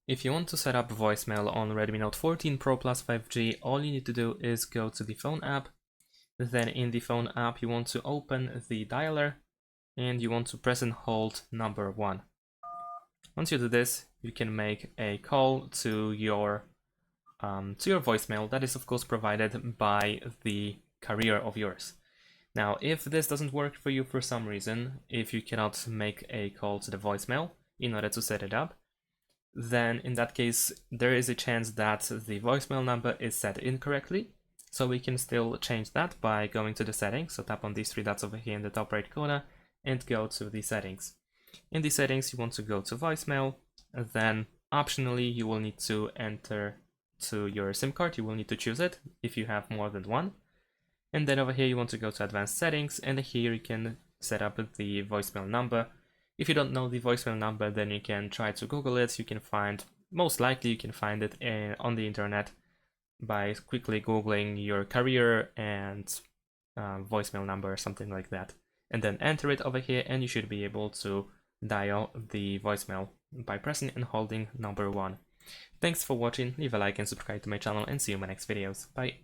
If you want to set up voicemail on Redmi Note 14 Pro Plus 5G, all you need to do is go to the phone app. Then in the phone app, you want to open the dialer and you want to press and hold number 1. Once you do this, you can make a call to your voicemail that is of course provided by the carrier of yours. Now, if this doesn't work for you for some reason, if you cannot make a call to the voicemail in order to set it up, then in that case, there is a chance that the voicemail number is set incorrectly. So we can still change that by going to the settings. So tap on these 3 dots over here in the top right corner and go to the settings. In the settings, you want to go to voicemail. Then optionally, you will need to enter to your SIM card. You will need to choose it if you have more than one. And then over here, you want to go to advanced settings, and here you can set up the voicemail number. If you don't know the voicemail number, then you can try to Google it. You can find, most likely you can find it on the internet by quickly Googling your carrier and voicemail number or something like that. And then enter it over here, and you should be able to dial the voicemail by pressing and holding number 1. Thanks for watching, leave a like and subscribe to my channel, and see you in my next videos. Bye!